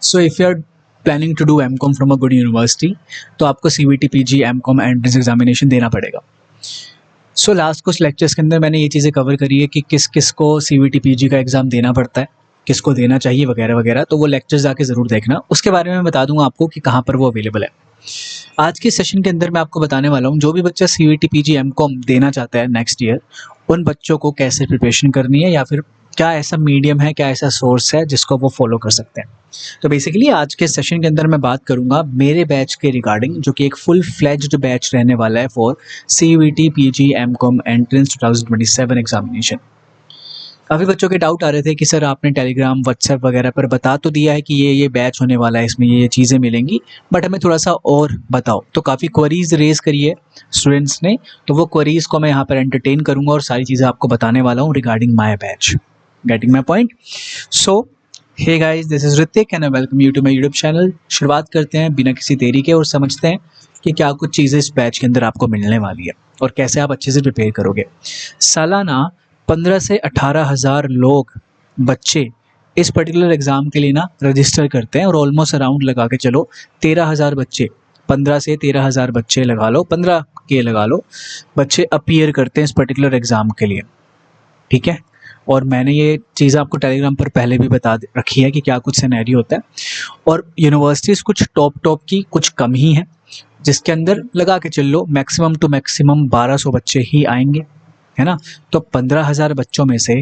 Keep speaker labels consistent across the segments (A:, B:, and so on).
A: So if you are planning to do MCom from a good university तो आपको CVT, PG, MCom entrance examination देना पड़ेगा। So last कुछ lectures के अंदर मैंने ये चीज़ें कवर करी है कि किस किस को सीवीटी, पीजी का एग्ज़ाम देना पड़ता है, किसको देना चाहिए वगैरह वगैरह। तो वो लेक्चर्स जाके ज़रूर देखना, उसके बारे में मैं बता दूंगा आपको कि कहाँ पर वो अवेलेबल है। आज के सेशन के अंदर मैं आपको बताने वाला हूँ जो भी बच्चा सीवीटी, पीजी, एमकॉम देना चाहता है नेक्स्ट ईयर, उन बच्चों को कैसे प्रिपरेशन करनी है, या फिर क्या ऐसा मीडियम है, क्या ऐसा सोर्स है जिसको वो फॉलो कर सकते हैं। तो बेसिकली आज के सेशन के अंदर मैं बात करूंगा मेरे बैच के रिगार्डिंग, जो कि एक फुल फ्लेज्ड बैच रहने वाला है for CVT, PG, MCom entrance 2027 examination. काफ़ी बच्चों के डाउट आ रहे थे कि सर आपने टेलीग्राम, व्हाट्सएप वगैरह पर बता तो दिया है कि ये बैच होने वाला है, इसमें ये चीज़ें मिलेंगी, बट हमें थोड़ा सा और बताओ। तो काफ़ी क्वेरीज रेज करी है स्टूडेंट्स ने, तो वो क्वेरीज को मैं यहाँ पर एंटरटेन करूँगा और सारी चीज़ें आपको बताने वाला हूँ regarding my batch. Getting my point? So hey guys, this is Hrithik and I welcome you to my YouTube channel. शुरुआत करते हैं बिना किसी देरी के और समझते हैं कि क्या कुछ चीज़ें इस बैच के अंदर आपको मिलने वाली है और कैसे आप अच्छे से प्रिपेयर करोगे। सालाना 15 से 18,000 लोग, बच्चे इस पर्टिकुलर एग्ज़ाम के लिए ना रजिस्टर करते हैं और ऑलमोस्ट अराउंड लगा के चलो 13,000 बच्चे, 15 से 13,000 बच्चे लगा लो, 15 के लगा लो, बच्चे अपीयर करते हैं इस पर्टिकुलर एग्ज़ाम के लिए। ठीक है, और मैंने ये चीज़ आपको टेलीग्राम पर पहले भी बता रखी है कि क्या कुछ सिनेरियो होता है। और यूनिवर्सिटीज़ कुछ टॉप की, कुछ कम ही हैं, जिसके अंदर लगा के चल लो मैक्सिमम टू मैक्सिमम 1200 बच्चे ही आएंगे, है ना। तो 15,000 बच्चों में से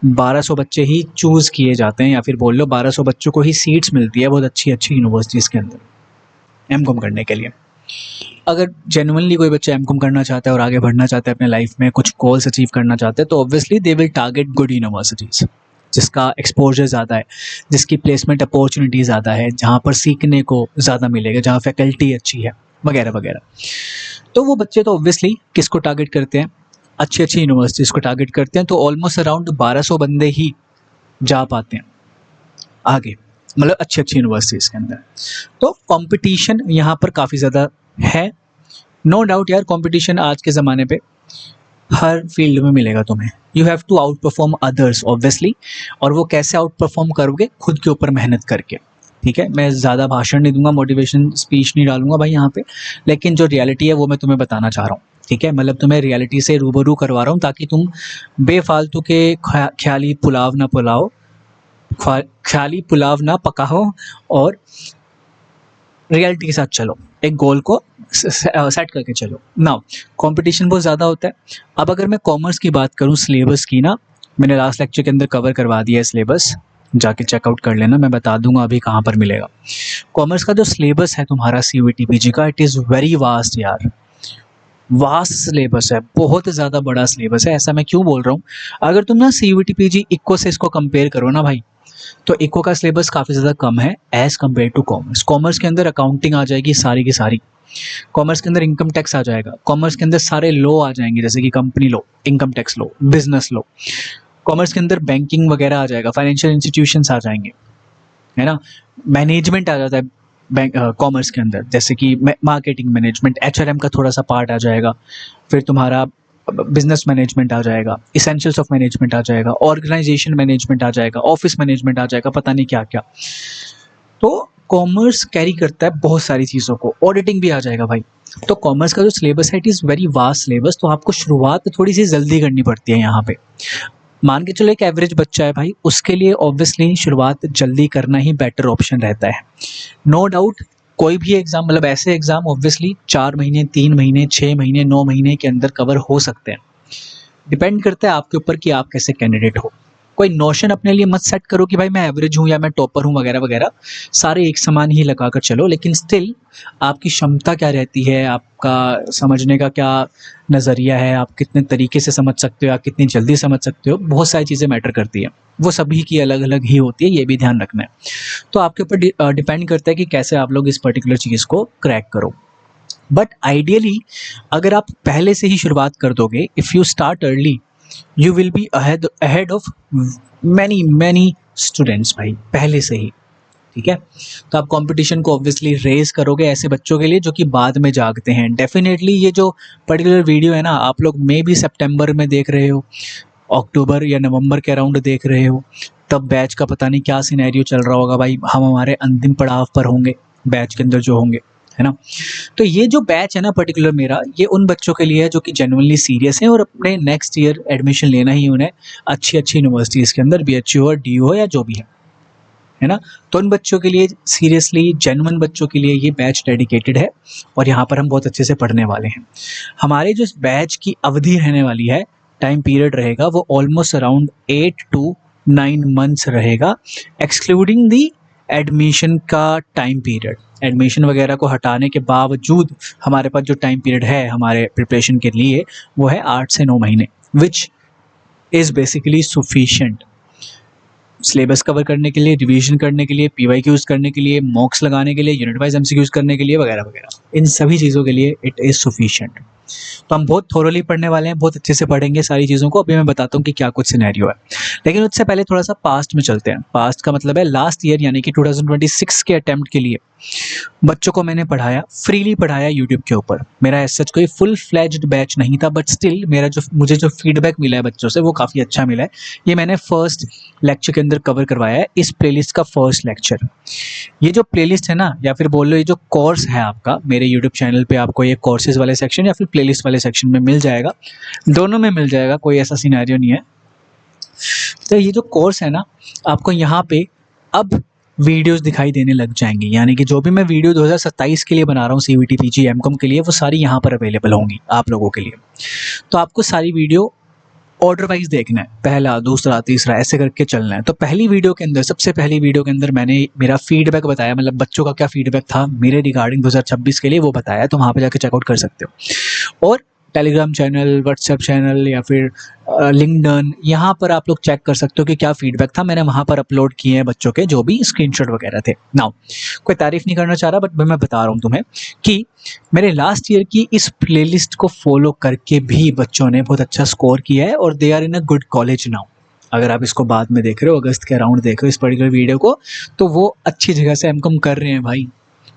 A: 1200 बच्चे ही चूज़ किए जाते हैं, या फिर बोल लो 1200 बच्चों को ही सीट्स मिलती है बहुत अच्छी अच्छी यूनिवर्सिटीज़ के अंदर एमकॉम करने के लिए। अगर जेन्युइनली कोई बच्चा एमकॉम करना चाहता है और आगे बढ़ना चाहता है अपने लाइफ में, कुछ गोल्स अचीव करना चाहते हैं, तो obviously they will target good universities, जिसका एक्सपोजर ज़्यादा है, जिसकी प्लेसमेंट अपॉर्चुनिटी ज़्यादा है, जहाँ पर सीखने को ज़्यादा मिलेगा, जहाँ फैकल्टी अच्छी है वगैरह वगैरह। तो वो बच्चे तो ऑब्वियसली किसको टारगेट करते हैं? अच्छी अच्छी यूनिवर्सिटीज़ को टारगेट करते हैं। तो ऑलमोस्ट अराउंड 1200 बंदे ही जा पाते हैं आगे, मतलब अच्छी अच्छी यूनिवर्सिटीज़ के अंदर। तो कंपटीशन यहाँ पर काफ़ी ज़्यादा है, नो डाउट यार। कंपटीशन आज के ज़माने पे हर फील्ड में मिलेगा तुम्हें। You have to outperform others obviously, और वो कैसे आउट परफॉर्म करोगे? खुद के ऊपर मेहनत करके। ठीक है, मैं ज़्यादा भाषण नहीं दूंगा, मोटिवेशन स्पीच नहीं डालूंगा भाई यहाँ पे, लेकिन जो रियलिटी है वो मैं तुम्हें बताना चाह रहा हूँ। ठीक है, मतलब तुम्हें रियलिटी से रूबरू करवा रहा हूँ ताकि तुम बेफालतू के ख्याली पुलाव ना पुलाओ, ख्याली पुलाव ना पकाओ, और रियलिटी के साथ चलो, एक गोल को सेट करके चलो। नाउ कंपटीशन बहुत ज़्यादा होता है। अब अगर मैं कॉमर्स की बात करूँ, सिलेबस की ना, मैंने लास्ट लेक्चर के अंदर कवर करवा दिया है सिलेबस, जाके चेकआउट कर लेना, मैं बता दूंगा अभी कहाँ पर मिलेगा। कॉमर्स का जो सिलेबस है तुम्हारा सीयूईटी पीजी का, इट इज़ वेरी वास्ट यार, वास्ट सिलेबस है, बहुत ज़्यादा बड़ा सिलेबस है। ऐसा मैं क्यों बोल रहा हूँ? अगर तुम ना सीयूईटी पीजी इक्को से इसको कंपेयर करो ना भाई, तो इको का सिलेबस काफ़ी ज़्यादा कम है as compare to commerce. Commerce के अंदर अकाउंटिंग आ जाएगी सारी की सारी, कॉमर्स के अंदर इनकम टैक्स आ जाएगा, कॉमर्स के अंदर सारे लॉ आ जाएंगे, जैसे कि company law, income tax law, business law. Commerce के अंदर बैंकिंग वगैरह आ जाएगा, फाइनेंशियल इंस्टीट्यूशंस आ जाएंगे, है ना। मैनेजमेंट आ जाता है बैंक कॉमर्स के अंदर, जैसे कि मार्केटिंग मैनेजमेंट, एचआरएम का थोड़ा सा पार्ट आ जाएगा, फिर तुम्हारा बिजनेस मैनेजमेंट आ जाएगा, इसेंशियल्स ऑफ मैनेजमेंट आ जाएगा, ऑर्गेनाइजेशन मैनेजमेंट आ जाएगा, ऑफिस मैनेजमेंट आ जाएगा, पता नहीं क्या क्या। तो कॉमर्स कैरी करता है बहुत सारी चीज़ों को, ऑडिटिंग भी आ जाएगा भाई। तो कॉमर्स का जो सिलेबस है, it is very vast syllabus, तो आपको शुरुआत थोड़ी सी जल्दी करनी पड़ती है यहाँ पे। मान के चलो एक एवरेज बच्चा है भाई, उसके लिए ऑब्वियसली शुरुआत जल्दी करना ही बेटर ऑप्शन रहता है। नो डाउट कोई भी एग्जाम, मतलब ऐसे एग्जाम ऑब्वियसली 4 महीने, 3 महीने, 6 महीने, 9 महीने के अंदर कवर हो सकते हैं। डिपेंड करता है आपके ऊपर कि आप कैसे कैंडिडेट हो। कोई नोशन अपने लिए मत सेट करो कि भाई मैं एवरेज हूँ या मैं टॉपर हूँ वगैरह वगैरह, सारे एक समान ही लगा कर चलो। लेकिन स्टिल आपकी क्षमता क्या रहती है, आपका समझने का क्या नज़रिया है, आप कितने तरीके से समझ सकते हो, आप कितनी जल्दी समझ सकते हो, बहुत सारी चीज़ें मैटर करती है। वो सभी की अलग अलग ही होती है, ये भी ध्यान रखना है। तो आपके ऊपर डिपेंड करता है कि कैसे आप लोग इस पर्टिकुलर चीज़ को क्रैक करो। बट आइडियली अगर आप पहले से ही शुरुआत कर दोगे, if you start early, you will be ahead of many students भाई, पहले से ही। ठीक है, तो आप कंपटीशन को ऑब्वियसली रेज करोगे ऐसे बच्चों के लिए जो कि बाद में जागते हैं। डेफिनेटली ये जो पर्टिकुलर वीडियो है ना, आप लोग मे भी सितंबर में देख रहे हो, अक्टूबर या नवंबर के अराउंड देख रहे हो, तब बैच का पता नहीं क्या सिनेरियो चल रहा होगा भाई, हम हमारे अंतिम पड़ाव पर होंगे बैच के अंदर जो होंगे, है ना। तो ये जो बैच है ना पर्टिकुलर मेरा, ये उन बच्चों के लिए है जो कि जेन्युइनली सीरियस हैं और अपने नेक्स्ट ईयर एडमिशन लेना ही उन्हें अच्छी अच्छी यूनिवर्सिटीज़ के अंदर, बीएचयू हो, डीयू हो या जो भी है ना। तो उन बच्चों के लिए, सीरियसली जेन्युइन बच्चों के लिए ये बैच डेडिकेटेड है और यहाँ पर हम बहुत अच्छे से पढ़ने वाले हैं। हमारे जो इस बैच की अवधि रहने वाली है, टाइम पीरियड रहेगा, वो ऑलमोस्ट अराउंड 8 to 9 मंथ्स रहेगा, एक्सक्लूडिंग दी एडमिशन का टाइम पीरियड। एडमिशन वगैरह को हटाने के बावजूद हमारे पास जो टाइम पीरियड है हमारे प्रिपरेशन के लिए, वो है 8 से 9 महीने, which is basically sufficient syllabus cover करने के लिए, रिवीजन करने के लिए, पीवाईक्यूज करने के लिए, मॉक्स लगाने के लिए, यूनिट वाइज एमसीक्यूज करने के लिए वगैरह वगैरह। इन सभी चीज़ों के लिए इट इज़ सफिशिएंट। तो हम बहुत थोरोली पढ़ने वाले हैं, बहुत अच्छे से पढ़ेंगे सारी चीज़ों को। अभी मैं बताता हूँ कि क्या कुछ सिनेरियो है, लेकिन उससे पहले थोड़ा सा पास्ट में चलते हैं। पास्ट का मतलब है लास्ट ईयर, यानी कि 2026 के अटेम्प्ट के लिए बच्चों को मैंने पढ़ाया, फ्रीली पढ़ाया यूट्यूब के ऊपर। मेरा ऐसा सच कोई फुल फ्लेज्ड बैच नहीं था, बट स्टिल मेरा मुझे जो फीडबैक मिला है बच्चों से वो काफ़ी अच्छा मिला है। ये मैंने फर्स्ट लेक्चर के अंदर कवर करवाया है, इस प्लेलिस्ट का फर्स्ट लेक्चर। ये जो प्लेलिस्ट है ना, या फिर बोल लो ये जो कोर्स है आपका, मेरे यूट्यूब चैनल पे आपको ये कोर्सेज वाले सेक्शन या फिर प्लेलिस्ट वाले सेक्शन में मिल जाएगा, दोनों में मिल जाएगा, कोई ऐसा सिनेरियो नहीं है। तो ये जो कोर्स है ना, आपको यहाँ पे अब वीडियोस दिखाई देने लग जाएंगी, यानी कि जो भी मैं वीडियो 2027 के लिए बना रहा हूँ सीवीटी पीजी एमकॉम के लिए, वो सारी यहाँ पर अवेलेबल होंगी आप लोगों के लिए। तो आपको सारी वीडियो ऑर्डर वाइज देखना है, पहला, दूसरा, तीसरा, ऐसे करके चलना है। तो पहली वीडियो के अंदर, सबसे पहली वीडियो के अंदर मैंने मेरा फीडबैक बताया, मतलब बच्चों का क्या फीडबैक था मेरे रिगार्डिंग 2026 के लिए, वो बताया। तो वहाँ पे जाकर चेकआउट कर सकते हो। और टेलीग्राम चैनल, व्हाट्सएप चैनल या फिर लिंक्डइन, यहाँ पर आप लोग चेक कर सकते हो कि क्या फीडबैक था। मैंने वहाँ पर अपलोड किए हैं बच्चों के जो भी स्क्रीनशॉट वगैरह थे। नाउ कोई तारीफ नहीं करना चाह रहा, बट मैं बता रहा हूँ तुम्हें कि मेरे लास्ट ईयर की इस प्लेलिस्ट को फॉलो करके भी बच्चों ने बहुत अच्छा स्कोर किया है और they are in a good college now. अगर आप इसको बाद में देख रहे हो, अगस्त के अराउंड देख रहे हो इस पर्टिकुलर वीडियो को, तो वो अच्छी जगह से एमकॉम कर रहे हैं भाई,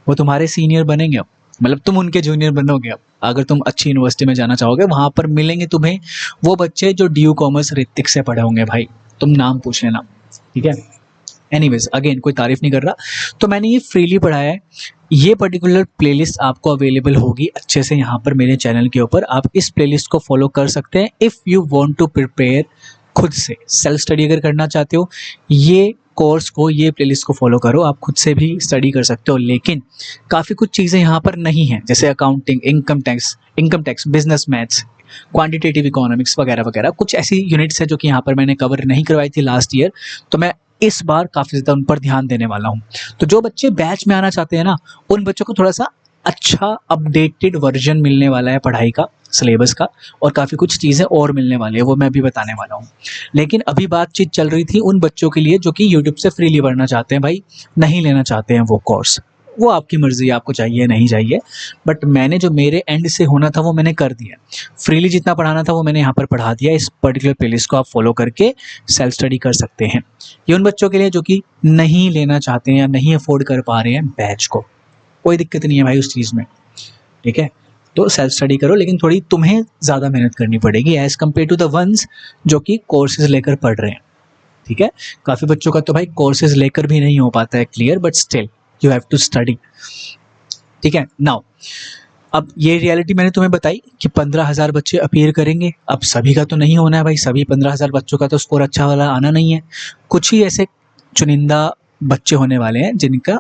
A: वो तुम्हारे सीनियर बनेंगे अब, मतलब तुम उनके जूनियर बनोगे अब। अगर तुम अच्छी यूनिवर्सिटी में जाना चाहोगे, वहाँ पर मिलेंगे तुम्हें वो बच्चे जो डीयू कॉमर्स ऋतिक से पढ़े होंगे भाई, तुम नाम पूछ लेना, ठीक है। एनीवेज, अगेन कोई तारीफ नहीं कर रहा। तो मैंने ये फ्रीली पढ़ाया है। ये पर्टिकुलर प्लेलिस्ट आपको अवेलेबल होगी अच्छे से यहाँ पर मेरे चैनल के ऊपर। आप इस प्लेलिस्ट को फॉलो कर सकते हैं if you want to prepare, खुद से सेल्फ स्टडी अगर करना चाहते हो, ये कोर्स को, ये प्लेलिस्ट को फॉलो करो। आप खुद से भी स्टडी कर सकते हो, लेकिन काफ़ी कुछ चीज़ें यहाँ पर नहीं हैं, जैसे accounting, income tax, business maths, quantitative economics वगैरह वगैरह। कुछ ऐसी यूनिट्स है जो कि यहाँ पर मैंने कवर नहीं करवाई थी लास्ट ईयर, तो मैं इस बार काफ़ी ज़्यादा उन पर ध्यान देने वाला हूँ। तो जो बच्चे बैच में आना चाहते हैं ना, उन बच्चों को थोड़ा सा अच्छा अपडेटेड वर्जन मिलने वाला है पढ़ाई का, सिलेबस का, और काफ़ी कुछ चीज़ें और मिलने वाली है, वो मैं भी बताने वाला हूँ। लेकिन अभी बातचीत चल रही थी उन बच्चों के लिए जो कि यूट्यूब से फ्रीली पढ़ना चाहते हैं भाई, नहीं लेना चाहते हैं वो कोर्स। वो आपकी मर्ज़ी, आपको चाहिए नहीं चाहिए, बट मैंने जो मेरे एंड से होना था वो मैंने कर दिया। फ्रीली जितना पढ़ाना था वो मैंने यहाँ पर पढ़ा दिया। इस पर्टिकुलर प्लेलिस्ट को आप फॉलो करके सेल्फ स्टडी कर सकते हैं। ये उन बच्चों के लिए जो कि नहीं लेना चाहते हैं या नहीं अफोर्ड कर पा रहे हैं बैच को, कोई दिक्कत नहीं है भाई उस चीज़ में, ठीक है। तो सेल्फ स्टडी करो, लेकिन थोड़ी तुम्हें ज़्यादा मेहनत करनी पड़ेगी as compare to the ones जो कि कोर्सेज लेकर पढ़ रहे हैं, ठीक है। काफ़ी बच्चों का तो भाई कोर्सेज लेकर भी नहीं हो पाता है clear, but still you have to study, ठीक है। नाउ अब ये रियलिटी मैंने तुम्हें बताई कि 15,000 बच्चे अपीयर करेंगे। अब सभी का तो नहीं होना है भाई, सभी 15,000 बच्चों का तो स्कोर अच्छा वाला आना नहीं है। कुछ ही ऐसे चुनिंदा बच्चे होने वाले हैं जिनका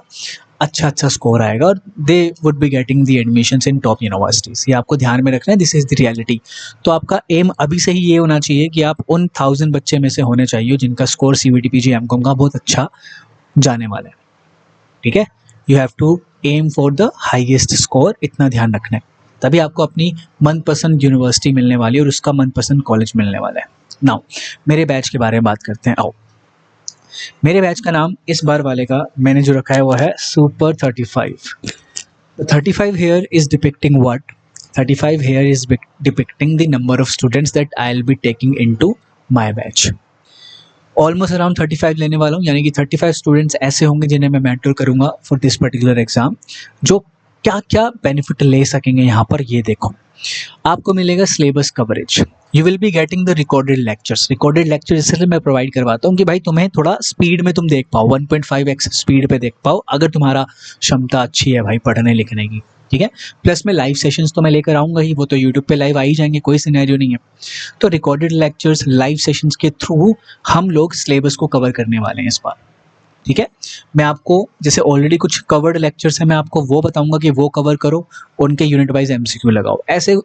A: अच्छा स्कोर आएगा और they would be getting the admissions in top universities. ये आपको ध्यान में रखना है, दिस इज़ द रियलिटी। तो आपका एम अभी से ही ये होना चाहिए कि आप उन 1000 बच्चे में से होने चाहिए जिनका स्कोर सीवीटी पीजी एमकॉम का बहुत अच्छा जाने वाला है, ठीक है। You have to aim for the highest score, इतना ध्यान रखना है, तभी आपको अपनी मनपसंद यूनिवर्सिटी मिलने वाली है और उसका मनपसंद कॉलेज मिलने वाला है। नाउ मेरे बैच के बारे में बात करते हैं। आओ, मेरे बैच का नाम इस बार वाले का मैंने जो रखा है वो है super 35। 35 here is depicting what? 35 here is depicting the number of students that I'll be taking into my batch. Almost around 35 लेने वाला हूँ, यानी कि 35 स्टूडेंट्स ऐसे होंगे जिन्हें मैं मेंटर करूँगा फॉर दिस पर्टिकुलर एग्जाम। जो क्या क्या बेनिफिट ले सकेंगे यहाँ पर ये देखो। आपको मिलेगा syllabus coverage, you will be getting the recorded lectures. Recorded lecture इसलिए मैं प्रोवाइड करवाता हूँ कि भाई तुम्हें थोड़ा स्पीड में तुम देख पाओ, 1.5x स्पीड पे देख पाओ, अगर तुम्हारा क्षमता अच्छी है भाई पढ़ने लिखने की, ठीक है। प्लस में लाइव सेशंस तो मैं लेकर आऊँगा ही, वो तो यूट्यूब पे लाइव आ ही जाएंगे, कोई सिनेरियो नहीं है। तो रिकॉर्डेड लेक्चर्स, लाइव सेशंस के थ्रू हम लोग सिलेबस को कवर करने वाले हैं इस बार, ठीक है। मैं आपको जैसे ऑलरेडी कुछ कवर्ड लेक्चर्स है, मैं आपको वो बताऊंगा कि वो कवर करो, उनके यूनिट वाइज एमसीक्यू लगाओ, ऐसे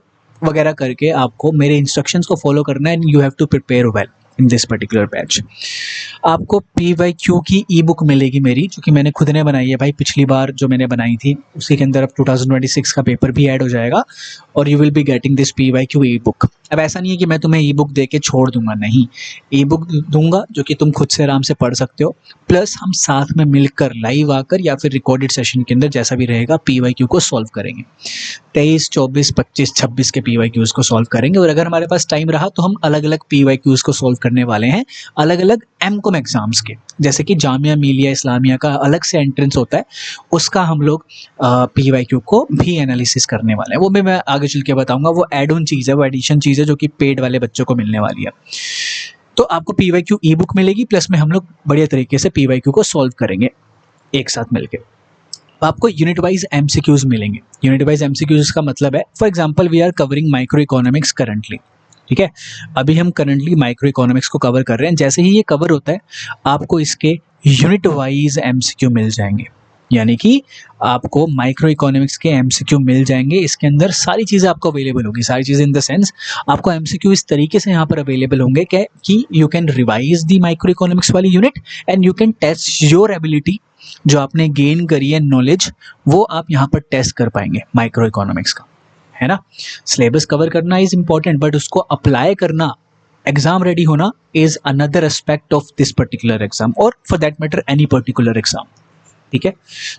A: वगैरह करके आपको मेरे इंस्ट्रक्शंस को फॉलो करना है। And you have to prepare well in this particular batch. आपको PYQ की ई बुक मिलेगी मेरी, जो कि मैंने खुद ने बनाई है भाई, पिछली बार जो मैंने बनाई थी उसी के अंदर अब 2026 का पेपर भी ऐड हो जाएगा, और you will be getting this PYQ E book. अब ऐसा नहीं है कि मैं तुम्हें ई बुक दे के छोड़ दूंगा, नहीं, ई बुक दूंगा जो कि तुम खुद से आराम से पढ़ सकते हो, प्लस हम साथ में मिलकर लाइव आकर या फिर रिकॉर्डेड सेशन के अंदर जैसा भी रहेगा PYQ को सॉल्व करेंगे। 23, 24, 25, 26 के PYQs को सॉल्व करेंगे, और अगर हमारे पास टाइम रहा तो हम अलग अलग PYQs को सॉल्व करने वाले हैं, अलग अलग एमकॉम एग्जाम्स के, जैसे कि जामिया मिलिया इस्लामिया का अलग से एंट्रेंस होता है, उसका हम लोग PYQ को भी एनालिसिस करने वाले हैं। वो भी मैं आगे चल के बताऊंगा, वो एड ऑन चीज़ है, वो एडिशन चीज़ है जो कि पेड वाले बच्चों को मिलने वाली है। तो आपको PYQ ई बुक मिलेगी, प्लस में हम लोग बढ़िया तरीके से PYQ को सॉल्व करेंगे एक साथ मिलके। आपको यूनिट वाइज एमसीक्यूज मिलेंगे। यूनिट वाइज एमसीक्यूज का मतलब है, for example we are covering micro economics currently, ठीक है, अभी हम करंटली माइक्रो इकोनॉमिक्स को कवर कर रहे हैं। जैसे ही ये कवर होता है आपको इसके यूनिट वाइज एमसीक्यू मिल जाएंगे, यानी कि आपको माइक्रो इकोनॉमिक्स के एमसीक्यू मिल जाएंगे। इसके अंदर सारी चीज़ें आपको अवेलेबल होगी, सारी चीज़ें इन द सेंस आपको एमसीक्यू इस तरीके से यहाँ पर अवेलेबल होंगे कि you can revise the micro economics वाली unit and you can test your ability, जो आपने गेन करी है नॉलेज, वो आप यहाँ पर टेस्ट कर पाएंगे माइक्रो इकोनॉमिक्स का, है ना। सिलेबस कवर करना इज इंपॉर्टेंट, बट उसको अप्लाई करना, एग्जाम रेडी होना is another aspect of this particular exam, और for that matter any particular exam, ठीक है।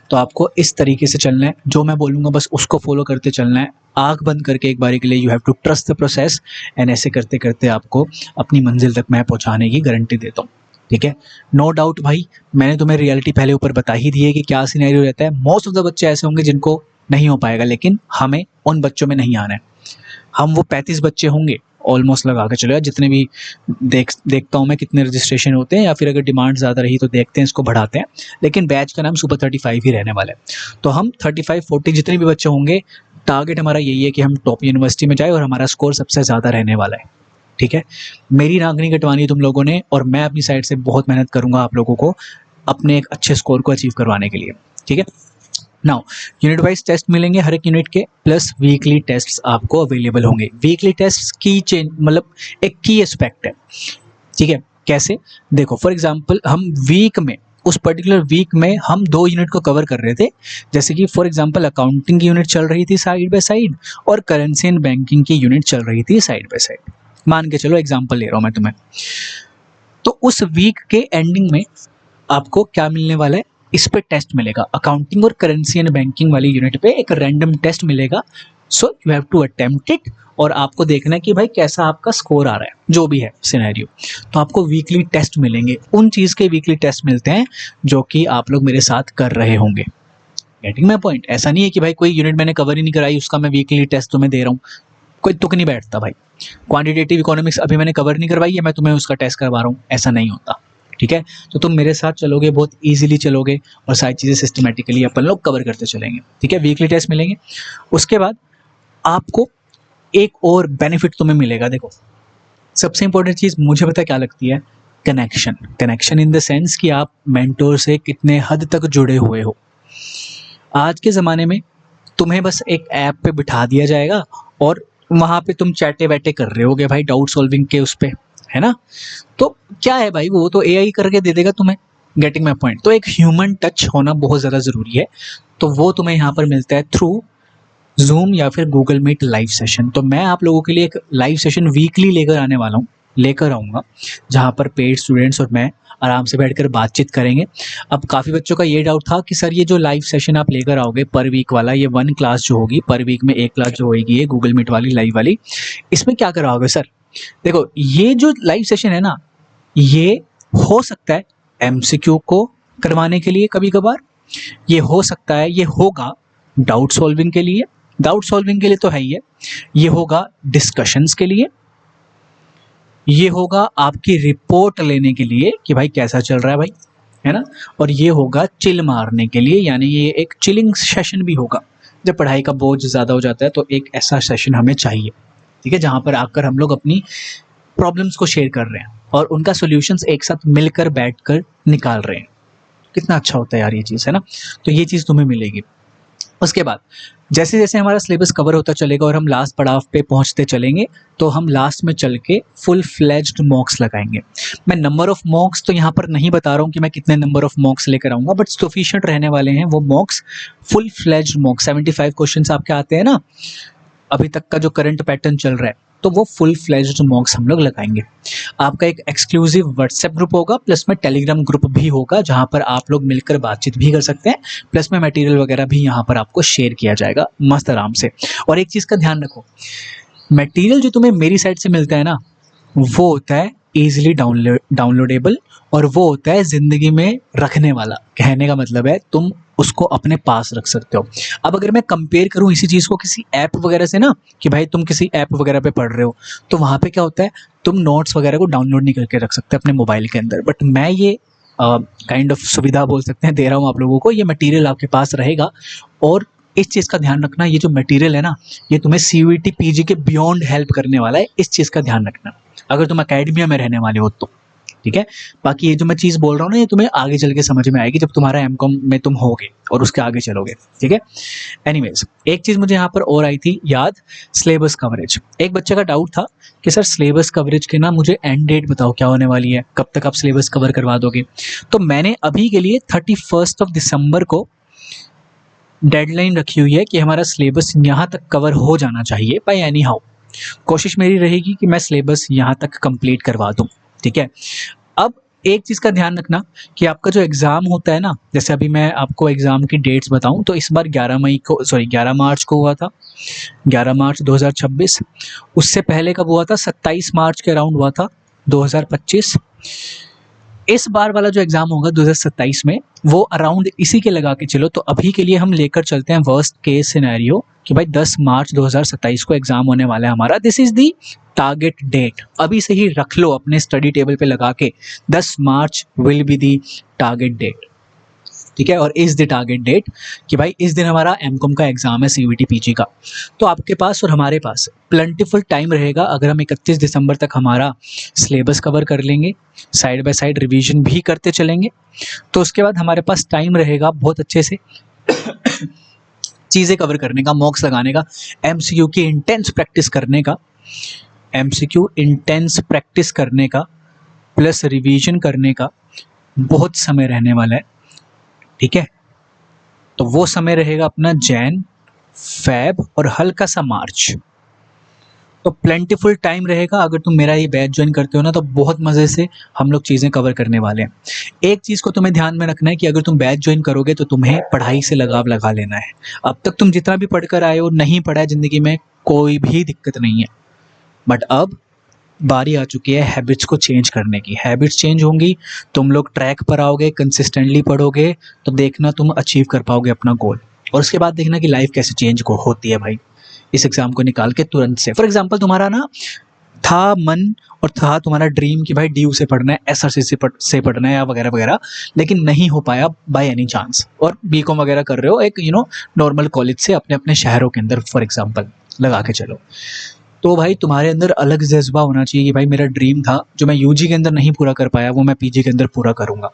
A: तो आपको इस तरीके से चलना है, जो मैं बोलूँगा बस उसको फॉलो करते चलना है, आंख बंद करके एक बारी के लिए। You have to trust the process, and ऐसे करते करते आपको अपनी मंजिल तक मैं पहुँचाने की गारंटी देता हूँ, ठीक है। नो डाउट भाई, मैंने तुम्हें रियलिटी पहले ऊपर बता ही दी है कि क्या सिनेरियो रहता है। मोस्ट ऑफ द बच्चे ऐसे होंगे जिनको नहीं हो पाएगा, लेकिन हमें उन बच्चों में नहीं आना है। हम वो 35 बच्चे होंगे ऑलमोस्ट, लगा के चलो, जितने भी देखता हूँ मैं कितने रजिस्ट्रेशन होते हैं, या फिर अगर डिमांड ज़्यादा रही तो देखते हैं, इसको बढ़ाते हैं, लेकिन बैच का नाम सुपर 35 ही रहने वाला है। तो हम 35-40 जितने भी बच्चे होंगे, टारगेट हमारा यही है कि हम टॉप यूनिवर्सिटी में जाए और हमारा स्कोर सबसे ज़्यादा रहने वाला है, ठीक है। मेरी नाक नहीं कटवानी तुम लोगों ने, और मैं अपनी साइड से बहुत मेहनत करूंगा आप लोगों को अपने एक अच्छे स्कोर को अचीव करवाने के लिए, ठीक है। नाउ यूनिट वाइज टेस्ट मिलेंगे हर एक यूनिट के, प्लस वीकली टेस्ट्स आपको अवेलेबल होंगे। वीकली टेस्ट की मतलब एक की एस्पेक्ट है, ठीक है। कैसे, देखो फॉर एग्जांपल हम वीक में, उस पर्टिकुलर वीक में हम 2 यूनिट को कवर कर रहे थे, जैसे कि फॉर एग्जांपल अकाउंटिंग की यूनिट चल रही थी साइड बाय साइड, और करेंसी एंड बैंकिंग की यूनिट चल रही थी साइड बाय साइड, मान के चलो, एग्जांपल ले रहा हूं मैं तुम्हें। तो उस वीक के एंडिंग में आपको क्या मिलने वाला है, इस पे टेस्ट मिलेगा, अकाउंटिंग और करेंसी एंड बैंकिंग वाली यूनिट पे एक रैंडम टेस्ट मिलेगा। So you have to attempt it, और आपको देखना है कि भाई कैसा आपका स्कोर आ रहा है, जो भी है सिनेरियो। तो आपको वीकली टेस्ट मिलेंगे, उन चीज के वीकली टेस्ट मिलते हैं जो कि आप लोग मेरे साथ कर रहे होंगे। Getting my point? ऐसा नहीं है कि भाई कोई यूनिट मैंने कवर ही नहीं कराई, उसका मैं वीकली टेस्ट तुम्हें दे रहा हूँ, कोई तुक नहीं बैठता भाई। क्वांटिटेटिव इकोनॉमिक्स अभी मैंने कवर नहीं करवाई है, मैं तुम्हें उसका टेस्ट करवा रहा हूँ, ऐसा नहीं होता, ठीक है। तो तुम मेरे साथ चलोगे, बहुत इजीली चलोगे, और सारी चीज़ें सिस्टमेटिकली अपन लोग कवर करते चलेंगे, ठीक है। वीकली टेस्ट मिलेंगे, उसके बाद आपको एक और बेनिफिट तुम्हें मिलेगा। देखो सबसे इंपॉर्टेंट चीज़ मुझे पता क्या लगती है, connection. Connection in the sense कि आप मेंटोर से कितने हद तक जुड़े हुए हो। आज के ज़माने में तुम्हें बस एक ऐप पे बिठा दिया जाएगा, और वहाँ पे तुम चैटे वैटे कर रहे होगे भाई, डाउट सॉल्विंग के उस पे, है ना। तो क्या है भाई, वो तो एआई करके दे देगा तुम्हें। Getting my point? तो एक ह्यूमन टच होना बहुत ज़्यादा ज़रूरी है, तो वो तुम्हें यहाँ पर मिलता है थ्रू जूम या फिर गूगल मीट लाइव सेशन। तो मैं आप लोगों के लिए एक लाइव सेशन वीकली लेकर आऊँगा, जहाँ पर पेड स्टूडेंट्स और मैं आराम से बैठकर बातचीत करेंगे। अब काफ़ी बच्चों का ये डाउट था कि सर ये जो लाइव सेशन आप लेकर आओगे पर वीक वाला, ये 1 क्लास जो होगी पर वीक में, 1 क्लास जो होगी ये गूगल मीट वाली लाइव वाली, इसमें क्या कराओगे सर? देखो ये जो लाइव सेशन है ना, ये हो सकता है एमसीक्यू को करवाने के लिए कभी कभार, ये हो सकता है, ये होगा डाउट सॉल्विंग के लिए, डाउट सॉल्विंग के लिए तो है ही है, ये होगा डिस्कशंस के लिए, ये होगा आपकी रिपोर्ट लेने के लिए कि भाई कैसा चल रहा है भाई, है ना, और ये होगा चिल मारने के लिए, यानी ये एक चिलिंग सेशन भी होगा। जब पढ़ाई का बोझ ज़्यादा हो जाता है तो एक ऐसा सेशन हमें चाहिए, ठीक है, जहाँ पर आकर हम लोग अपनी प्रॉब्लम्स को शेयर कर रहे हैं और उनका सॉल्यूशंस एक साथ मिलकर बैठकर निकाल रहे हैं। कितना अच्छा होता है यार ये चीज़, है ना। तो ये चीज़ तुम्हें मिलेगी। उसके बाद जैसे जैसे हमारा सिलेबस कवर होता चलेगा और हम लास्ट पड़ाव पे पहुंचते चलेंगे, तो हम लास्ट में चल के फुल फ्लेज्ड मॉक्स लगाएंगे। मैं नंबर ऑफ मॉक्स तो यहाँ पर नहीं बता रहा हूँ कि मैं कितने नंबर ऑफ मॉक्स लेकर आऊँगा, बट सफिशिएंट रहने वाले हैं वो मॉक्स, फुल फ्लेज्ड मॉक्स। 75 क्वेश्चंस आपके आते हैं ना अभी तक का जो करंट पैटर्न चल रहा है, तो वो फुल फ्लेज्ड मॉक्स हम लोग लगाएंगे। आपका एक एक्सक्लूसिव व्हाट्सएप ग्रुप होगा, प्लस में टेलीग्राम ग्रुप भी होगा, जहां पर आप लोग मिलकर बातचीत भी कर सकते हैं, प्लस में मटेरियल वगैरह भी यहाँ पर आपको शेयर किया जाएगा मस्त आराम से। और एक चीज़ का ध्यान रखो, मटेरियल जो तुम्हें मेरी साइड से मिलता है ना, वो होता है ईजिली डाउनलोडेबल, और वो होता है ज़िंदगी में रखने वाला। कहने का मतलब है तुम उसको अपने पास रख सकते हो। अब अगर मैं कंपेयर करूं इसी चीज़ को किसी ऐप वगैरह से ना, कि भाई तुम किसी ऐप वगैरह पे पढ़ रहे हो, तो वहाँ पे क्या होता है, तुम नोट्स वगैरह को डाउनलोड नहीं करके रख सकते अपने मोबाइल के अंदर, बट मैं ये काइंड ऑफ सुविधा बोल सकते हैं दे रहा हूँ आप लोगों को। ये मटेरियल आपके पास रहेगा, और इस चीज़ का ध्यान रखना, ये जो मटेरियल है ना, ये तुम्हें CUET PG के बियॉन्ड हेल्प करने वाला है। इस चीज़ का ध्यान रखना अगर तुम अकेडमिया में रहने वाले हो तो, ठीक है। बाकी ये जो मैं चीज़ बोल रहा हूँ ना, ये तुम्हें आगे चल के समझ में आएगी जब तुम्हारा MCOM में तुम होगे और उसके आगे चलोगे, ठीक है। एनीवेज, एक चीज़ मुझे यहाँ पर और आई थी याद, सिलेबस कवरेज। एक बच्चे का डाउट था कि सर सिलेबस कवरेज के ना मुझे एंड डेट बताओ क्या होने वाली है, कब तक आप सिलेबस कवर करवा दोगे। तो मैंने अभी के लिए 31 दिसंबर को डेडलाइन रखी हुई है कि हमारा सिलेबस यहाँ तक कवर हो जाना चाहिए बाय एनी हाउ। कोशिश मेरी रहेगी कि मैं सिलेबस यहाँ तक कंप्लीट करवा दूँ, ठीक है। अब एक चीज़ का ध्यान रखना कि आपका जो एग्ज़ाम होता है ना, जैसे अभी मैं आपको एग्ज़ाम की डेट्स बताऊं, तो इस बार 11 मार्च को हुआ था, 11 मार्च 2026। उससे पहले कब हुआ था, 27 मार्च के अराउंड हुआ था 2025। इस बार वाला जो एग्ज़ाम होगा 2027 में, वो अराउंड इसी के लगा के चलो। तो अभी के लिए हम लेकर चलते हैं वर्स्ट केस सिनेरियो कि भाई 10 मार्च 2027 को एग्ज़ाम होने वाला है हमारा। This is the target date, अभी से ही रख लो अपने स्टडी टेबल पे लगा के, 10 March will be the target date, ठीक है। और इस द टारगेट डेट कि भाई इस दिन हमारा MCOM का एग्ज़ाम है CUET PG का। तो आपके पास और हमारे पास प्लेंटिफुल टाइम रहेगा अगर हम 31 दिसंबर तक हमारा सिलेबस कवर कर लेंगे, साइड बाय साइड रिवीजन भी करते चलेंगे, तो उसके बाद हमारे पास टाइम रहेगा बहुत अच्छे से चीज़ें कवर करने का, मॉक्स लगाने का, MCQ की इंटेंस प्रैक्टिस करने का, MCQ इंटेंस प्रैक्टिस करने का, प्लस रिवीजन करने का बहुत समय रहने वाला है, ठीक है। तो वो समय रहेगा अपना जैन, फेब और हल्का सा मार्च। तो प्लेंटीफुल टाइम रहेगा। अगर तुम मेरा ये बैच ज्वाइन करते हो ना, तो बहुत मज़े से हम लोग चीज़ें कवर करने वाले हैं। एक चीज़ को तुम्हें ध्यान में रखना है कि अगर तुम बैच ज्वाइन करोगे तो तुम्हें पढ़ाई से लगाव लगा लेना है। अब तक तुम जितना भी पढ़कर आए हो, नहीं पढ़ा है ज़िंदगी में, कोई भी दिक्कत नहीं है, बट अब बारी आ चुकी है हैबिट्स को चेंज करने की। हैबिट्स चेंज होंगी, तुम लोग ट्रैक पर आओगे, कंसिस्टेंटली पढ़ोगे, तो देखना तुम अचीव कर पाओगे अपना गोल। और उसके बाद देखना कि लाइफ कैसे चेंज होती है भाई, इस एग्ज़ाम को निकाल के तुरंत से। फॉर एग्जांपल तुम्हारा ना था मन और था तुम्हारा ड्रीम कि भाई DU से पढ़ना है, SRC से पढ़ना है या वगैरह वगैरह, लेकिन नहीं हो पाया बाय एनी चांस, और BCom वगैरह कर रहे हो एक नॉर्मल कॉलेज से अपने अपने शहरों के अंदर, फॉर एग्जाम्पल लगा के चलो, तो भाई तुम्हारे अंदर अलग जज्बा होना चाहिए कि भाई मेरा ड्रीम था जो मैं UG के अंदर नहीं पूरा कर पाया, वो मैं PG के अंदर पूरा करूँगा।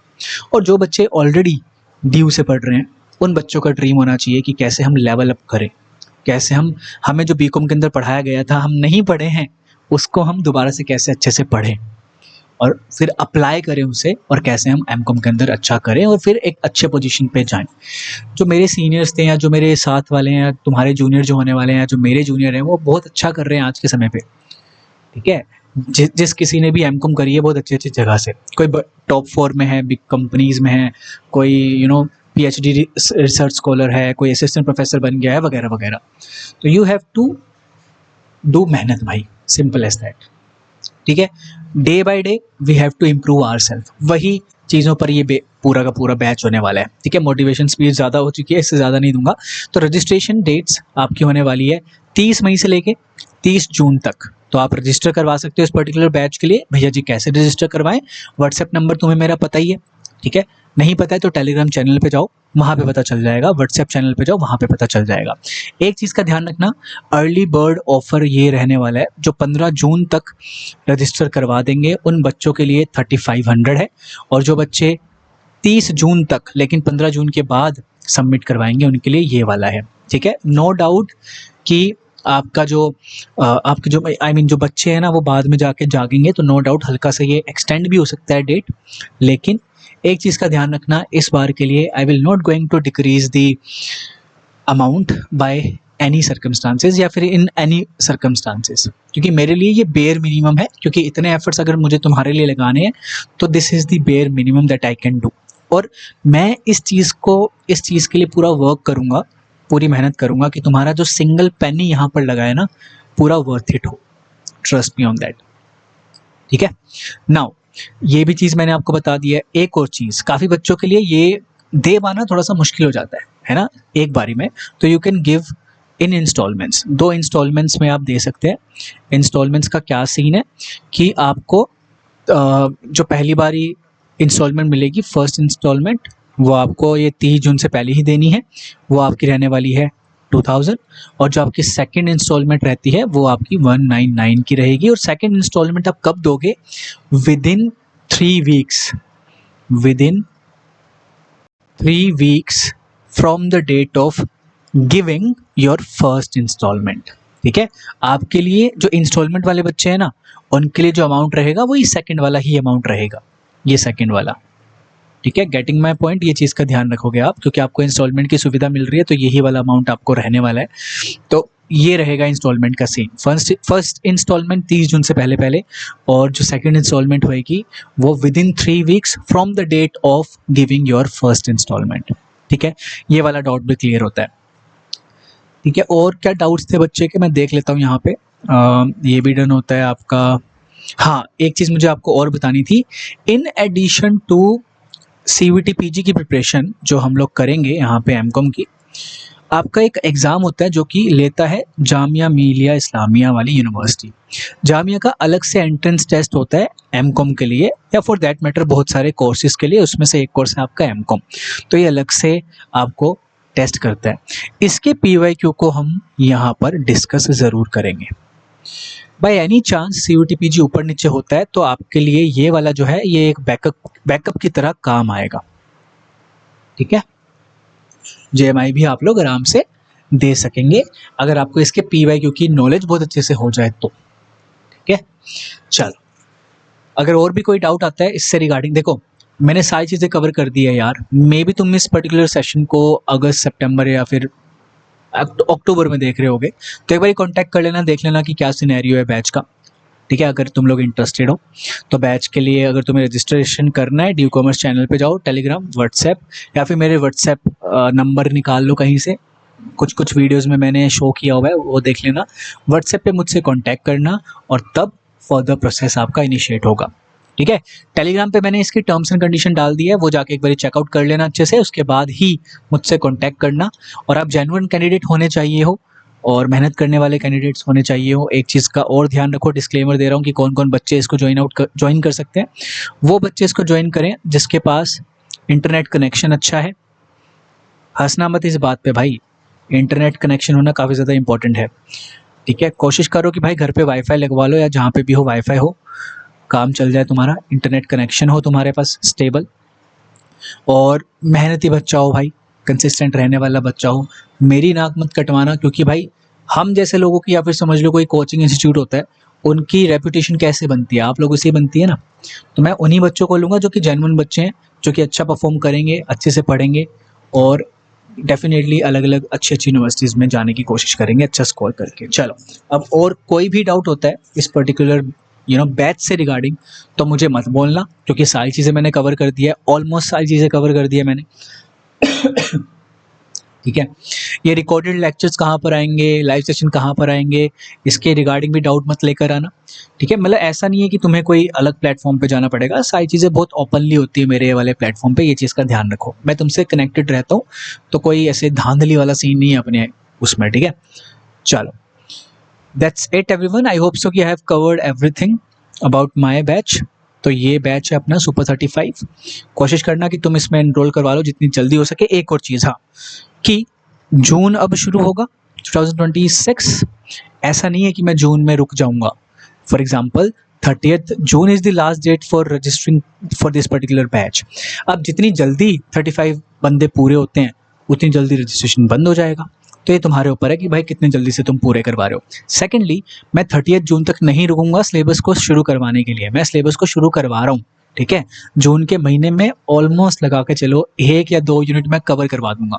A: और जो बच्चे ऑलरेडी DU से पढ़ रहे हैं, उन बच्चों का ड्रीम होना चाहिए कि कैसे हम लेवल अप करें, कैसे हमें जो BCom के अंदर पढ़ाया गया था, हम नहीं पढ़े हैं, उसको हम दोबारा से कैसे अच्छे से पढ़ें और फिर अप्लाई करें उसे, और कैसे हम MCOM के अंदर अच्छा करें और फिर एक अच्छे पोजीशन पे जाएं। जो मेरे सीनियर्स थे या जो मेरे साथ वाले हैं, तुम्हारे जूनियर जो होने वाले हैं, जो मेरे जूनियर हैं, वो बहुत अच्छा कर रहे हैं आज के समय पे, ठीक है। जिस किसी ने भी MCOM करी है बहुत अच्छी अच्छी जगह से, कोई टॉप 4 में है, बिग कंपनीज में है, कोई PhD रिसर्च स्कॉलर है, कोई असिस्टेंट प्रोफेसर बन गया है, वगैरह वगैरह। तो यू हैव टू डू मेहनत भाई, सिंपल एज दैट, ठीक है। Day by day we have to improve ourself, वही चीज़ों पर ये पूरा का पूरा बैच होने वाला है। ठीक है, मोटिवेशन स्पीच ज़्यादा हो चुकी है, इससे ज़्यादा नहीं दूंगा। तो रजिस्ट्रेशन डेट्स आपकी होने वाली है 30 मई से लेके 30 जून तक। तो आप रजिस्टर करवा सकते हो इस पर्टिकुलर बैच के लिए। भैया जी कैसे रजिस्टर करवाएं? व्हाट्सएप नंबर तुम्हें मेरा पता ही है, ठीक है। नहीं पता है तो टेलीग्राम चैनल पे जाओ, वहाँ पे पता चल जाएगा। व्हाट्सएप चैनल पे जाओ, वहाँ पे पता चल जाएगा। एक चीज़ का ध्यान रखना, अर्ली बर्ड ऑफर ये रहने वाला है, जो 15 जून तक रजिस्टर करवा देंगे उन बच्चों के लिए 3500 है, और जो बच्चे 30 जून तक लेकिन 15 जून के बाद सबमिट करवाएंगे उनके लिए ये वाला है। ठीक है, नो डाउट कि आपका जो आपके जो जो बच्चे हैं ना वो बाद में जाके जागेंगे, तो नो डाउट हल्का सा ये एक्सटेंड भी हो सकता है डेट। लेकिन एक चीज़ का ध्यान रखना, इस बार के लिए I will not going to decrease the amount by any circumstances या फिर इन एनी सर्कमस्टांसेस, क्योंकि मेरे लिए ये बेयर मिनिमम है। क्योंकि इतने एफर्ट्स अगर मुझे तुम्हारे लिए लगाने हैं तो this is the bare minimum that I can do. और मैं इस चीज़ के लिए पूरा वर्क करूँगा, पूरी मेहनत करूँगा कि तुम्हारा जो सिंगल पेनी यहाँ पर लगा है ना पूरा वर्थ इट हो। Trust me on that. ठीक है, नाउ ये भी चीज़ मैंने आपको बता दी है। एक और चीज़, काफ़ी बच्चों के लिए ये दे पाना थोड़ा सा मुश्किल हो जाता है ना एक बारी में। तो you can give in installments, 2 installments में आप दे सकते हैं। इंस्टॉलमेंट्स का क्या सीन है कि आपको जो पहली बारी इंस्टॉलमेंट मिलेगी, फर्स्ट इंस्टॉलमेंट, वो आपको ये 30 जून से पहले ही देनी है, वो आपकी रहने वाली है 2000। और जो आपकी सेकंड इंस्टॉलमेंट रहती है वो आपकी 199 की रहेगी। और सेकंड इंस्टॉलमेंट आप कब दोगे? Within 3 weeks, within 3 weeks from the date of giving your first installment. ठीक है, आपके लिए जो इंस्टॉलमेंट वाले बच्चे हैं ना उनके लिए जो अमाउंट रहेगा वही सेकंड वाला ही अमाउंट रहेगा, ये सेकंड वाला। ठीक है, गेटिंग माई पॉइंट, ये चीज़ का ध्यान रखोगे आप, क्योंकि आपको इंस्टॉलमेंट की सुविधा मिल रही है तो यही वाला अमाउंट आपको रहने वाला है। तो ये रहेगा इंस्टॉलमेंट का सीन। फर्स्ट इंस्टॉलमेंट 30 जून से पहले, और जो सेकंड इंस्टॉलमेंट होएगी वो within 3 weeks from the date of giving your first installment. ठीक है, ये वाला डाउट भी क्लियर होता है। ठीक है, और क्या डाउट्स थे बच्चे के, मैं देख लेता हूँ यहाँ पे। ये भी डन होता है आपका। हाँ, एक चीज़ मुझे आपको और बतानी थी। In addition to CVT PG की प्रिपरेशन जो हम लोग करेंगे यहाँ पे एमकॉम की, आपका एक एग्ज़ाम होता है जो कि लेता है जामिया मिलिया इस्लामिया वाली यूनिवर्सिटी। जामिया का अलग से एंट्रेंस टेस्ट होता है एमकॉम के लिए, या फॉर दैट मैटर बहुत सारे कोर्सेज के लिए, उसमें से एक कोर्स है आपका एमकॉम। तो ये अलग से आपको टेस्ट करता है। इसके PYQ को हम यहाँ पर डिस्कस ज़रूर करेंगे। By any chance CVT PG ऊपर नीचे होता है तो आपके लिए ये वाला जो है ये एक बैकअप की तरह काम आएगा। ठीक है, JMI भी आप लोग आराम से दे सकेंगे अगर आपको इसके PYQ की नॉलेज बहुत अच्छे से हो जाए तो। ठीक है, चलो, अगर और भी कोई डाउट आता है इससे रिगार्डिंग, देखो मैंने सारी चीज़ें कवर कर दी है यार। मे भी तुम इस पर्टिकुलर सेशन को अगस्त, सितंबर या फिर अक्टूबर में देख रहे होगे, तो एक बार कांटेक्ट कर लेना, देख लेना कि क्या सिनेरियो है बैच का। ठीक है, अगर तुम लोग इंटरेस्टेड हो तो बैच के लिए अगर तुम्हें रजिस्ट्रेशन करना है, ड्यू कॉमर्स चैनल पे जाओ, टेलीग्राम, व्हाट्सएप, या फिर मेरे व्हाट्सएप नंबर निकाल लो कहीं से, कुछ वीडियोज़ में मैंने शो किया हुआ है वो देख लेना। व्हाट्सएप पे मुझसे कॉन्टैक्ट करना और तब फर्दर प्रोसेस आपका इनिशिएट होगा। ठीक है, टेलीग्राम पे मैंने इसकी टर्म्स एंड कंडीशन डाल दी है, वो जाके एक बार चेकआउट कर लेना अच्छे से, उसके बाद ही मुझसे कॉन्टैक्ट करना। और आप जेन्युइन कैंडिडेट होने चाहिए हो और मेहनत करने वाले कैंडिडेट्स होने चाहिए हो। एक चीज़ का और ध्यान रखो, डिस्क्लेमर दे रहा हूँ कि कौन कौन बच्चे इसको ज्वाइन कर सकते हैं। वो बच्चे इसको ज्वाइन करें जिसके पास इंटरनेट कनेक्शन अच्छा है। हंसना मत इस बात पे भाई, इंटरनेट कनेक्शन होना काफ़ी ज़्यादा इंपॉर्टेंट है। ठीक है, कोशिश करो कि भाई घर पे वाईफाई लगवा लो या जहाँ पे भी हो वाईफाई हो, काम चल जाए तुम्हारा, इंटरनेट कनेक्शन हो तुम्हारे पास स्टेबल, और मेहनती बच्चा हो भाई, कंसिस्टेंट रहने वाला बच्चा हो। मेरी नाक मत कटवाना, क्योंकि भाई हम जैसे लोगों की, या फिर समझ लो कोई कोचिंग इंस्टीट्यूट होता है, उनकी रेपुटेशन कैसे बनती है, आप लोगों से ही बनती है ना। तो मैं उन्हीं बच्चों को लूँगा जो कि जेन्युइन बच्चे हैं, जो कि अच्छा परफॉर्म करेंगे, अच्छे से पढ़ेंगे और डेफिनेटली अलग अलग अच्छी अच्छी यूनिवर्सिटीज़ में जाने की कोशिश करेंगे अच्छा स्कोर करके। चलो, अब और कोई भी डाउट होता है इस पर्टिकुलर बैच से रिगार्डिंग तो मुझे मत बोलना, क्योंकि सारी चीज़ें मैंने कवर कर दी है, ऑलमोस्ट सारी चीज़ें कवर कर दी है मैंने। ठीक है, ये रिकॉर्डेड लेक्चर्स कहाँ पर आएंगे, लाइव सेशन कहाँ पर आएंगे, इसके रिगार्डिंग भी डाउट मत लेकर आना, ठीक है। मतलब ऐसा नहीं है कि तुम्हें कोई अलग प्लेटफॉर्म पे जाना पड़ेगा, सारी चीज़ें बहुत ओपनली होती है मेरे ये वाले प्लेटफॉर्म पे, ये चीज़ का ध्यान रखो। मैं तुमसे कनेक्टेड रहता हूँ, तो कोई ऐसे धांधली वाला सीन नहीं है अपने उसमें, ठीक है। चलो, that's it everyone, I hope so कि I have covered everything about my batch. तो ये बैच है अपना सुपर 35। कोशिश करना कि तुम इसमें एनरोल करवा लो जितनी जल्दी हो सके। एक और चीज़, हाँ, कि जून अब शुरू होगा 2026। ऐसा नहीं है कि मैं जून में रुक जाऊंगा। For example 30th June is the last date for registering for this particular batch. अब जितनी जल्दी 35 बंदे पूरे होते हैं उतनी जल्दी रजिस्ट्रेशन बंद हो जाएगा। तो ये तुम्हारे ऊपर है कि भाई कितने जल्दी से तुम पूरे करवा रहे हो। सेकेंडली, मैं 30th जून तक नहीं रुकूंगा सिलेबस को शुरू करवाने के लिए। मैं सिलेबस को शुरू करवा रहा हूँ, ठीक है। जून के महीने में ऑलमोस्ट लगा के चलो 1 या 2 यूनिट मैं कवर करवा दूंगा।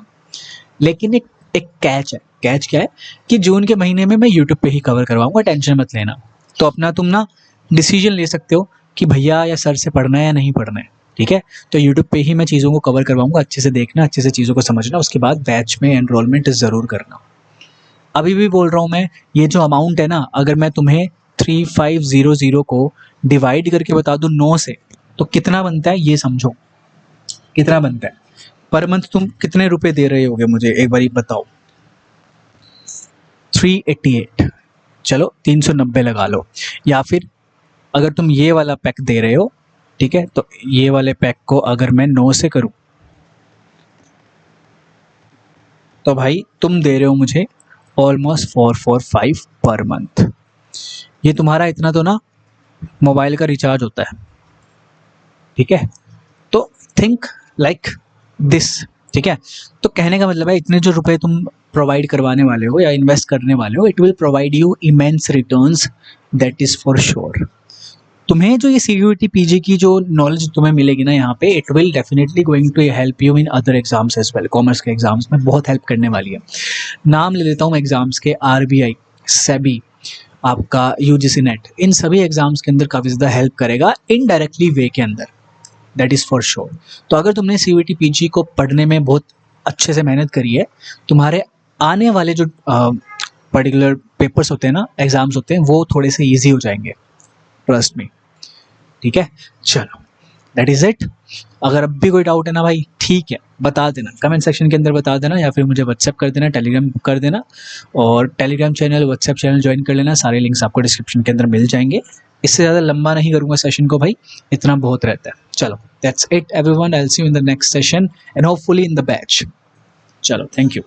A: लेकिन एक कैच है। कैच क्या है कि जून के महीने में मैं यूट्यूब पे ही कवर करवाऊंगा, टेंशन मत लेना। तो अपना तुम ना डिसीजन ले सकते हो कि भैया या सर से पढ़ना है या नहीं पढ़ना है, ठीक है। तो यूट्यूब पे ही मैं चीज़ों को कवर करवाऊंगा, अच्छे से देखना, अच्छे से चीज़ों को समझना, उसके बाद बैच में एनरोलमेंट ज़रूर करना। अभी भी बोल रहा हूँ मैं, ये जो अमाउंट है ना, अगर मैं तुम्हें 3500 को डिवाइड करके बता दूँ 9 से, तो कितना बनता है ये समझो, कितना बनता है पर मंथ। तुम कितने रुपए दे रहे होगे मुझे एक बार बताओ। 388, चलो 390 लगा लो। या फिर अगर तुम ये वाला पैक दे रहे हो, ठीक है, तो ये वाले पैक को अगर मैं 9 से करूं तो भाई तुम दे रहे हो मुझे ऑलमोस्ट 445 पर मंथ। ये तुम्हारा इतना तो ना मोबाइल का रिचार्ज होता है, ठीक है। तो थिंक लाइक दिस, ठीक है। तो कहने का मतलब है इतने जो रुपए तुम प्रोवाइड करवाने वाले हो या इन्वेस्ट करने वाले हो, it will provide you immense returns, that is for sure. तुम्हें जो ये CUET PG की जो नॉलेज तुम्हें मिलेगी ना यहाँ पे, it will definitely going to help you in other exams as well. Commerce के एग्जाम्स में बहुत हेल्प करने वाली है। नाम ले लेता हूँ एग्जाम्स के, RBI, SEBI, आपका UGC नेट, इन सभी एग्जाम्स के अंदर काफ़ी ज़्यादा हेल्प करेगा इनडायरेक्टली वे के अंदर, दैट इज़ फॉर श्योर। तो अगर तुमने CUET PG को पढ़ने में बहुत अच्छे से मेहनत करी है, तुम्हारे आने वाले जो पर्टिकुलर पेपर्स होते हैं ना, एग्जाम्स होते हैं, वो थोड़े से ईजी हो जाएंगे, ट्रस्ट मी, ठीक है। चलो, दैट इज इट। अगर अब भी कोई डाउट है ना भाई, ठीक है, बता देना कमेंट सेक्शन के अंदर, बता देना, या फिर मुझे व्हाट्सएप कर देना, टेलीग्राम कर देना, और Telegram channel, WhatsApp channel join कर लेना। सारे लिंक्स आपको डिस्क्रिप्शन के अंदर मिल जाएंगे। इससे ज़्यादा लंबा नहीं करूँगा सेशन को भाई, इतना बहुत रहता है। चलो, that's it everyone, I will see you in the next session and hopefully in the batch. चलो, थैंक यू।